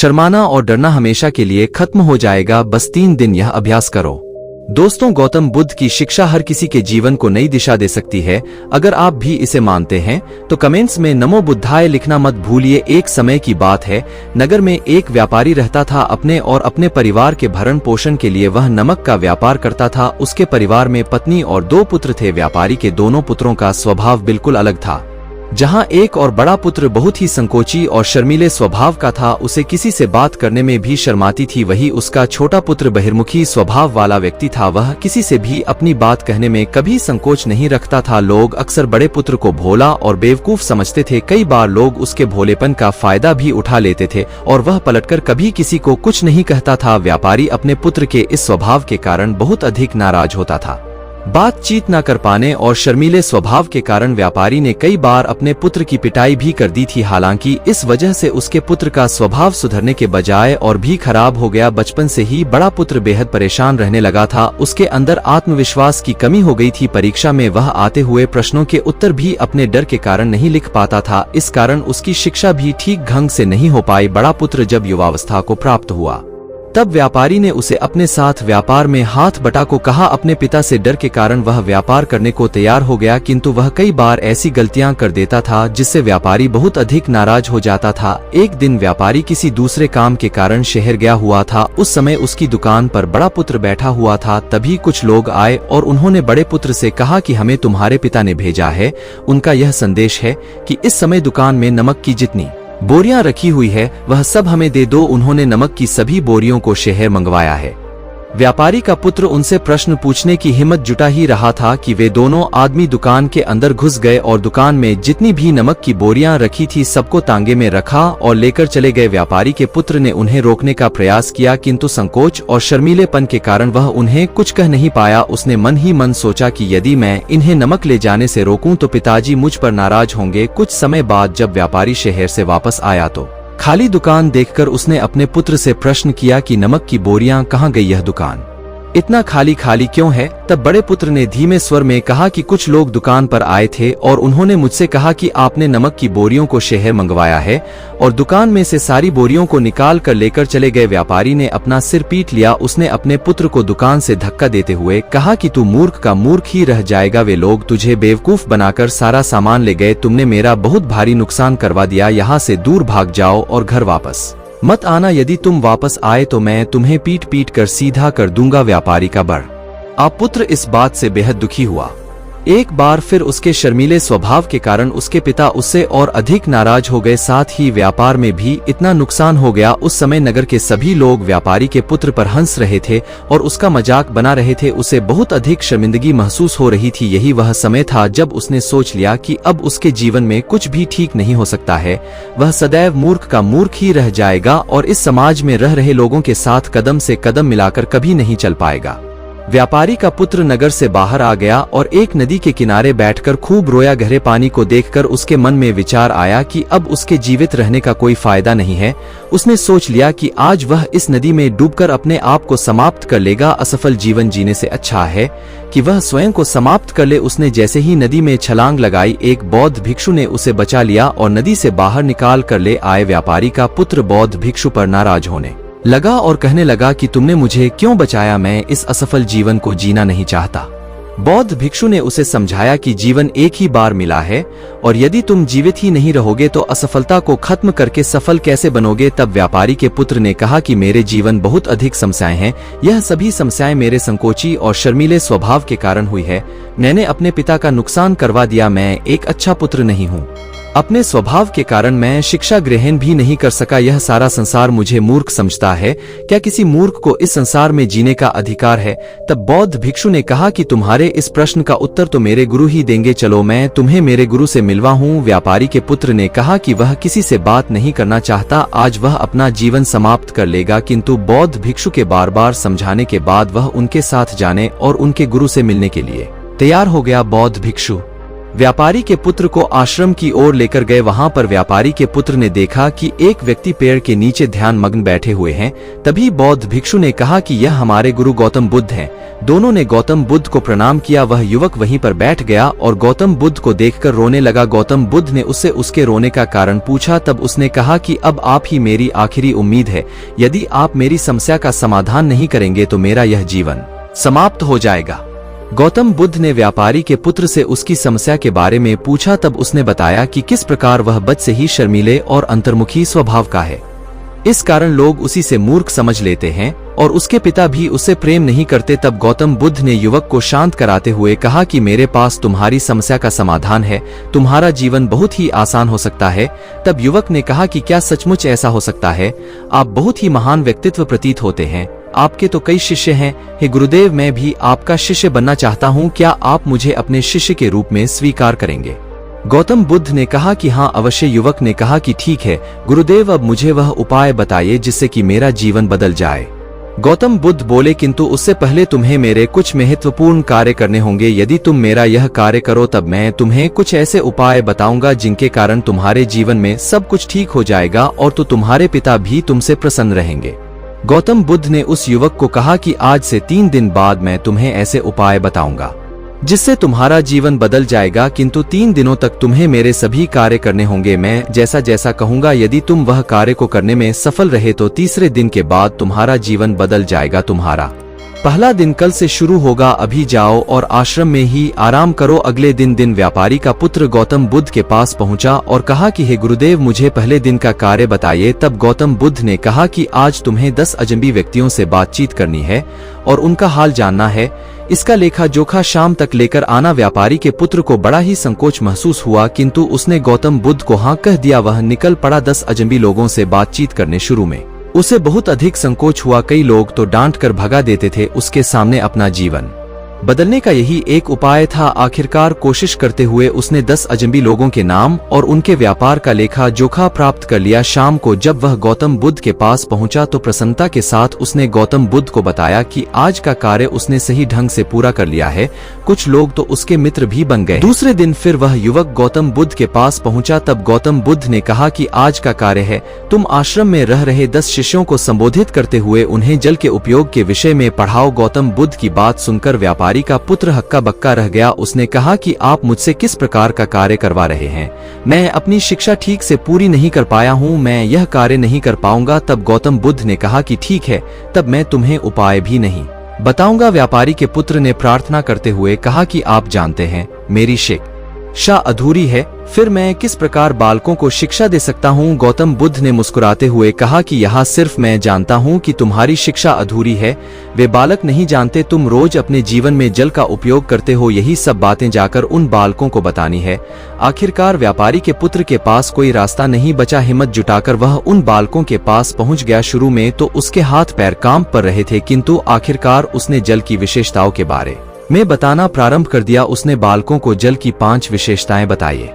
शर्माना और डरना हमेशा के लिए खत्म हो जाएगा। बस 3 दिन यह अभ्यास करो। दोस्तों, गौतम बुद्ध की शिक्षा हर किसी के जीवन को नई दिशा दे सकती है। अगर आप भी इसे मानते हैं तो कमेंट्स में नमो बुद्धाय लिखना मत भूलिए। एक समय की बात है, नगर में एक व्यापारी रहता था। अपने और अपने परिवार के भरण पोषण के लिए वह नमक का व्यापार करता था। उसके परिवार में पत्नी और 2 पुत्र थे। व्यापारी के दोनों पुत्रों का स्वभाव बिल्कुल अलग था। जहां एक और बड़ा पुत्र बहुत ही संकोची और शर्मीले स्वभाव का था, उसे किसी से बात करने में भी शर्माती थी, वही उसका छोटा पुत्र बहिर्मुखी स्वभाव वाला व्यक्ति था। वह किसी से भी अपनी बात कहने में कभी संकोच नहीं रखता था। लोग अक्सर बड़े पुत्र को भोला और बेवकूफ समझते थे। कई बार लोग उसके भोलेपन का फायदा भी उठा लेते थे और वह पलटकर कभी किसी को कुछ नहीं कहता था। व्यापारी अपने पुत्र के इस स्वभाव के कारण बहुत अधिक नाराज होता था। बातचीत न कर पाने और शर्मीले स्वभाव के कारण व्यापारी ने कई बार अपने पुत्र की पिटाई भी कर दी थी। हालांकि इस वजह से उसके पुत्र का स्वभाव सुधरने के बजाय और भी खराब हो गया। बचपन से ही बड़ा पुत्र बेहद परेशान रहने लगा था। उसके अंदर आत्मविश्वास की कमी हो गई थी। परीक्षा में वह आते हुए प्रश्नों के उत्तर भी अपने डर के कारण नहीं लिख पाता था। इस कारण उसकी शिक्षा भी ठीक ढंग से नहीं हो पाई। बड़ा पुत्र जब युवावस्था को प्राप्त हुआ तब व्यापारी ने उसे अपने साथ व्यापार में हाथ बटा को कहा। अपने पिता से डर के कारण वह व्यापार करने को तैयार हो गया, किंतु वह कई बार ऐसी गलतियां कर देता था जिससे व्यापारी बहुत अधिक नाराज हो जाता था। एक दिन व्यापारी किसी दूसरे काम के कारण शहर गया हुआ था। उस समय उसकी दुकान पर बड़ा पुत्र बैठा हुआ था। तभी कुछ लोग आए और उन्होंने बड़े पुत्र से कहा कि हमें तुम्हारे पिता ने भेजा है। उनका यह संदेश है कि इस समय दुकान में नमक की जितनी बोरियां रखी हुई है वह सब हमें दे दो। उन्होंने नमक की सभी बोरियों को शहर मंगवाया है। व्यापारी का पुत्र उनसे प्रश्न पूछने की हिम्मत जुटा ही रहा था कि वे दोनों आदमी दुकान के अंदर घुस गए और दुकान में जितनी भी नमक की बोरियां रखी थी सबको तांगे में रखा और लेकर चले गए। व्यापारी के पुत्र ने उन्हें रोकने का प्रयास किया, किंतु संकोच और शर्मीलेपन के कारण वह उन्हें कुछ कह नहीं पाया। उसने मन ही मन सोचा कि यदि मैं इन्हें नमक ले जाने से रोकूं तो पिताजी मुझ पर नाराज होंगे। कुछ समय बाद जब व्यापारी शहर से वापस आया तो खाली दुकान देखकर उसने अपने पुत्र से प्रश्न किया कि नमक की बोरियां कहाँ गई? यह दुकान इतना खाली खाली क्यों है? तब बड़े पुत्र ने धीमे स्वर में कहा कि कुछ लोग दुकान पर आए थे और उन्होंने मुझसे कहा कि आपने नमक की बोरियों को शहर मंगवाया है और दुकान में से सारी बोरियों को निकाल कर लेकर चले गए। व्यापारी ने अपना सिर पीट लिया। उसने अपने पुत्र को दुकान से धक्का देते हुए कहा कि तू मूर्ख का मूर्ख ही रह जाएगा। वे लोग तुझे बेवकूफ बनाकर सारा सामान ले गए। तुमने मेरा बहुत भारी नुकसान करवा दिया। यहाँ से दूर भाग जाओ और घर वापस मत आना। यदि तुम वापस आए तो मैं तुम्हें पीट पीट कर सीधा कर दूंगा। व्यापारी का बड़ा पुत्र इस बात से बेहद दुखी हुआ। एक बार फिर उसके शर्मीले स्वभाव के कारण उसके पिता उससे और अधिक नाराज हो गए। साथ ही व्यापार में भी इतना नुकसान हो गया। उस समय नगर के सभी लोग व्यापारी के पुत्र पर हंस रहे थे और उसका मजाक बना रहे थे। उसे बहुत अधिक शर्मिंदगी महसूस हो रही थी। यही वह समय था जब उसने सोच लिया कि अब उसके जीवन में कुछ भी ठीक नहीं हो सकता है। वह सदैव मूर्ख का मूर्ख ही रह जाएगा और इस समाज में रह रहे लोगों के साथ कदम से कदम मिलाकर कभी नहीं चल पाएगा। व्यापारी का पुत्र नगर से बाहर आ गया और एक नदी के किनारे बैठकर खूब रोया। गहरे पानी को देखकर उसके मन में विचार आया कि अब उसके जीवित रहने का कोई फायदा नहीं है। उसने सोच लिया कि आज वह इस नदी में डूबकर अपने आप को समाप्त कर लेगा। असफल जीवन जीने से अच्छा है कि वह स्वयं को समाप्त कर ले। उसने जैसे ही नदी में छलांग लगाई, एक बौद्ध भिक्षु ने उसे बचा लिया और नदी से बाहर निकाल कर ले आए। व्यापारी का पुत्र बौद्ध भिक्षु पर नाराज होने लगा और कहने लगा कि तुमने मुझे क्यों बचाया? मैं इस असफल जीवन को जीना नहीं चाहता। बौद्ध भिक्षु ने उसे समझाया कि जीवन एक ही बार मिला है और यदि तुम जीवित ही नहीं रहोगे तो असफलता को खत्म करके सफल कैसे बनोगे? तब व्यापारी के पुत्र ने कहा कि मेरे जीवन बहुत अधिक समस्याएं हैं। यह सभी समस्याएं मेरे संकोची और शर्मीले स्वभाव के कारण हुई है। मैंने अपने पिता का नुकसान करवा दिया। मैं एक अच्छा पुत्र नहीं हूँ। अपने स्वभाव के कारण मैं शिक्षा ग्रहण भी नहीं कर सका। यह सारा संसार मुझे मूर्ख समझता है। क्या किसी मूर्ख को इस संसार में जीने का अधिकार है? तब बौद्ध भिक्षु ने कहा कि तुम्हारे इस प्रश्न का उत्तर तो मेरे गुरु ही देंगे। चलो मैं तुम्हें मेरे गुरु से मिलवा हूँ। व्यापारी के पुत्र ने कहा कि वह किसी से बात नहीं करना चाहता। आज वह अपना जीवन समाप्त कर लेगा। किंतु बौद्ध भिक्षु के बार बार समझाने के बाद वह उनके साथ जाने और उनके गुरु से मिलने के लिए तैयार हो गया। बौद्ध भिक्षु व्यापारी के पुत्र को आश्रम की ओर लेकर गए। वहां पर व्यापारी के पुत्र ने देखा कि एक व्यक्ति पेड़ के नीचे ध्यान मग्न बैठे हुए हैं। तभी बौद्ध भिक्षु ने कहा कि यह हमारे गुरु गौतम बुद्ध हैं। दोनों ने गौतम बुद्ध को प्रणाम किया। वह युवक वहीं पर बैठ गया और गौतम बुद्ध को देखकर रोने लगा। गौतम बुद्ध ने उससे उसके रोने का कारण पूछा। तब उसने कहा कि अब आप ही मेरी आखिरी उम्मीद है। यदि आप मेरी समस्या का समाधान नहीं करेंगे तो मेरा यह जीवन समाप्त हो जाएगा। गौतम बुद्ध ने व्यापारी के पुत्र से उसकी समस्या के बारे में पूछा। तब उसने बताया कि किस प्रकार वह बचपन से ही शर्मीले और अंतर्मुखी स्वभाव का है। इस कारण लोग उसी से मूर्ख समझ लेते हैं और उसके पिता भी उससे प्रेम नहीं करते। तब गौतम बुद्ध ने युवक को शांत कराते हुए कहा कि मेरे पास तुम्हारी समस्या का समाधान है। तुम्हारा जीवन बहुत ही आसान हो सकता है। तब युवक ने कहा कि क्या सचमुच ऐसा हो सकता है? आप बहुत ही महान व्यक्तित्व प्रतीत होते हैं। आपके तो कई शिष्य हैं। हे गुरुदेव, मैं भी आपका शिष्य बनना चाहता हूँ। क्या आप मुझे अपने शिष्य के रूप में स्वीकार करेंगे? गौतम बुद्ध ने कहा कि हाँ अवश्य। युवक ने कहा कि ठीक है गुरुदेव, अब मुझे वह उपाय बताइए जिससे कि मेरा जीवन बदल जाए। गौतम बुद्ध बोले, किंतु उससे पहले तुम्हें मेरे कुछ महत्वपूर्ण कार्य करने होंगे। यदि तुम मेरा यह कार्य करो तब मैं तुम्हें कुछ ऐसे उपाय बताऊंगा जिनके कारण तुम्हारे जीवन में सब कुछ ठीक हो जाएगा और तो तुम्हारे पिता भी तुमसे प्रसन्न रहेंगे। गौतम बुद्ध ने उस युवक को कहा कि आज से 3 दिन बाद मैं तुम्हें ऐसे उपाय बताऊंगा जिससे तुम्हारा जीवन बदल जाएगा, किंतु 3 दिनों तक तुम्हें मेरे सभी कार्य करने होंगे। मैं जैसा जैसा कहूंगा यदि तुम वह कार्य को करने में सफल रहे तो तीसरे दिन के बाद तुम्हारा जीवन बदल जाएगा। तुम्हारा पहला दिन कल से शुरू होगा। अभी जाओ और आश्रम में ही आराम करो। अगले दिन व्यापारी का पुत्र गौतम बुद्ध के पास पहुंचा और कहा कि हे गुरुदेव, मुझे पहले दिन का कार्य बताइए। तब गौतम बुद्ध ने कहा कि आज तुम्हें 10 अजनबी व्यक्तियों से बातचीत करनी है और उनका हाल जानना है। इसका लेखा जोखा शाम तक लेकर आना। व्यापारी के पुत्र को बड़ा ही संकोच महसूस हुआ, किंतु उसने गौतम बुद्ध को हाँ कह दिया। वह निकल पड़ा 10 अजनबी लोगों से बातचीत करने। शुरू में उसे बहुत अधिक संकोच हुआ। कई लोग तो डांट कर भगा देते थे। उसके सामने अपना जीवन बदलने का यही एक उपाय था। आखिरकार कोशिश करते हुए उसने 10 अजनबी लोगों के नाम और उनके व्यापार का लेखा जोखा प्राप्त कर लिया। शाम को जब वह गौतम बुद्ध के पास पहुंचा तो प्रसन्नता के साथ उसने गौतम बुद्ध को बताया कि आज का कार्य उसने सही ढंग से पूरा कर लिया है। कुछ लोग तो उसके मित्र भी बन गए। दूसरे दिन फिर वह युवक गौतम बुद्ध के पास पहुंचा। तब गौतम बुद्ध ने कहा कि आज का कार्य है, तुम आश्रम में रह रहे 10 शिष्यों को संबोधित करते हुए उन्हें जल के उपयोग के विषय में पढ़ाओ। गौतम बुद्ध की बात सुनकर व्यापारी का पुत्र हक्का बक्का रह गया। उसने कहा कि आप मुझसे किस प्रकार का कार्य करवा रहे हैं? मैं अपनी शिक्षा ठीक से पूरी नहीं कर पाया हूँ, मैं यह कार्य नहीं कर पाऊंगा। तब गौतम बुद्ध ने कहा कि ठीक है, तब मैं तुम्हें उपाय भी नहीं बताऊंगा। व्यापारी के पुत्र ने प्रार्थना करते हुए कहा कि आप जानते हैं मेरी शिक्षा अधूरी है, फिर मैं किस प्रकार बालकों को शिक्षा दे सकता हूँ? गौतम बुद्ध ने मुस्कुराते हुए कहा कि यहाँ सिर्फ मैं जानता हूँ कि तुम्हारी शिक्षा अधूरी है, वे बालक नहीं जानते। तुम रोज अपने जीवन में जल का उपयोग करते हो, यही सब बातें जाकर उन बालकों को बतानी है। आखिरकार व्यापारी के पुत्र के पास कोई रास्ता नहीं बचा। हिम्मत जुटाकर वह उन बालकों के पास पहुँच गया। शुरू में तो उसके हाथ पैर कांप पर रहे थे, किंतु आखिरकार उसने जल की विशेषताओं के बारे में बताना प्रारंभ कर दिया। उसने बालकों को जल की 5 विशेषताएं बताई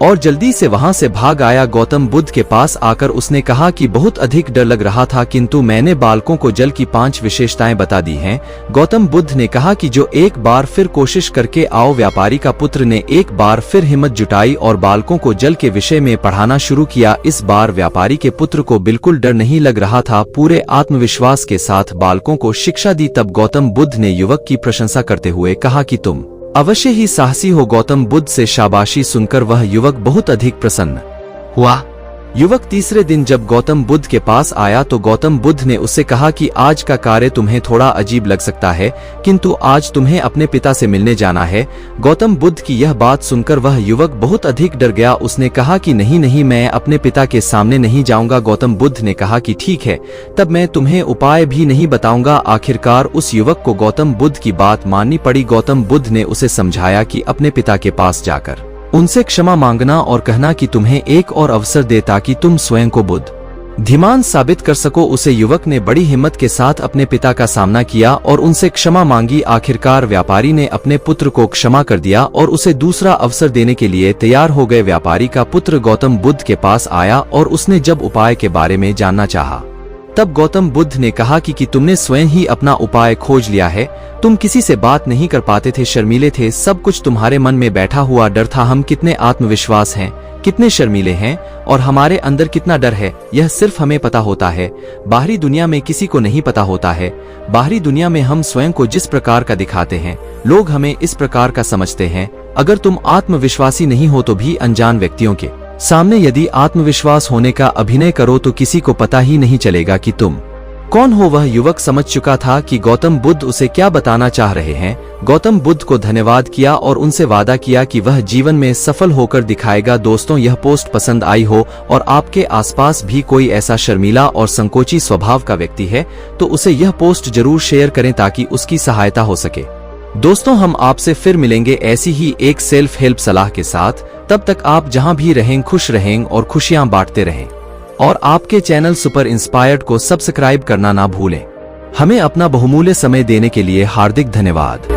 और जल्दी से वहां से भाग आया। गौतम बुद्ध के पास आकर उसने कहा कि बहुत अधिक डर लग रहा था, किंतु मैंने बालकों को जल की 5 विशेषताएं बता दी हैं। गौतम बुद्ध ने कहा कि जो एक बार फिर कोशिश करके आओ। व्यापारी का पुत्र ने एक बार फिर हिम्मत जुटाई और बालकों को जल के विषय में पढ़ाना शुरू किया। इस बार व्यापारी के पुत्र को बिल्कुल डर नहीं लग रहा था, पूरे आत्मविश्वास के साथ बालकों को शिक्षा दी। तब गौतम बुद्ध ने युवक की प्रशंसा करते हुए कहा कि तुम अवश्य ही साहसी हो। गौतम बुद्ध से शाबाशी सुनकर वह युवक बहुत अधिक प्रसन्न हुआ। युवक तीसरे दिन जब गौतम बुद्ध के पास आया तो गौतम बुद्ध ने उससे कहा कि आज का कार्य तुम्हें थोड़ा अजीब लग सकता है, किंतु आज तुम्हें अपने पिता से मिलने जाना है। गौतम बुद्ध की यह बात सुनकर वह युवक बहुत अधिक डर गया। उसने कहा कि नहीं, मैं अपने पिता के सामने नहीं जाऊंगा। गौतम बुद्ध ने कहा कि ठीक है, तब मैं तुम्हें उपाय भी नहीं बताऊंगा। आखिरकार उस युवक को गौतम बुद्ध की बात माननी पड़ी। गौतम बुद्ध ने उसे समझाया कि अपने पिता के पास जाकर उनसे क्षमा मांगना और कहना कि तुम्हें एक और अवसर दे ताकि तुम स्वयं को बुद्धिमान साबित कर सको। उसे युवक ने बड़ी हिम्मत के साथ अपने पिता का सामना किया और उनसे क्षमा मांगी। आखिरकार व्यापारी ने अपने पुत्र को क्षमा कर दिया और उसे दूसरा अवसर देने के लिए तैयार हो गए। व्यापारी का पुत्र गौतम बुद्ध के पास आया और उसने जब उपाय के बारे में जानना चाहा तब गौतम बुद्ध ने कहा कि तुमने स्वयं ही अपना उपाय खोज लिया है। तुम किसी से बात नहीं कर पाते थे, शर्मीले थे, सब कुछ तुम्हारे मन में बैठा हुआ डर था। हम कितने आत्मविश्वास हैं, कितने शर्मीले हैं और हमारे अंदर कितना डर है, यह सिर्फ हमें पता होता है। बाहरी दुनिया में किसी को नहीं पता होता है। बाहरी दुनिया में हम स्वयं को जिस प्रकार का दिखाते हैं, लोग हमें इस प्रकार का समझते हैं। अगर तुम आत्मविश्वासी नहीं हो तो भी अनजान व्यक्तियों के सामने यदि आत्मविश्वास होने का अभिनय करो तो किसी को पता ही नहीं चलेगा कि तुम कौन हो। वह युवक समझ चुका था कि गौतम बुद्ध उसे क्या बताना चाह रहे हैं। गौतम बुद्ध को धन्यवाद किया और उनसे वादा किया कि वह जीवन में सफल होकर दिखाएगा। दोस्तों, यह पोस्ट पसंद आई हो और आपके आसपास भी कोई ऐसा शर्मीला और संकोची स्वभाव का व्यक्ति है तो उसे यह पोस्ट जरूर शेयर करें ताकि उसकी सहायता हो सके। दोस्तों, हम आपसे फिर मिलेंगे ऐसी ही एक सेल्फ हेल्प सलाह के साथ। तब तक आप जहां भी रहें खुश रहें और खुशियां बांटते रहें। और आपके चैनल सुपर इंस्पायर्ड को सब्सक्राइब करना ना भूलें। हमें अपना बहुमूल्य समय देने के लिए हार्दिक धन्यवाद।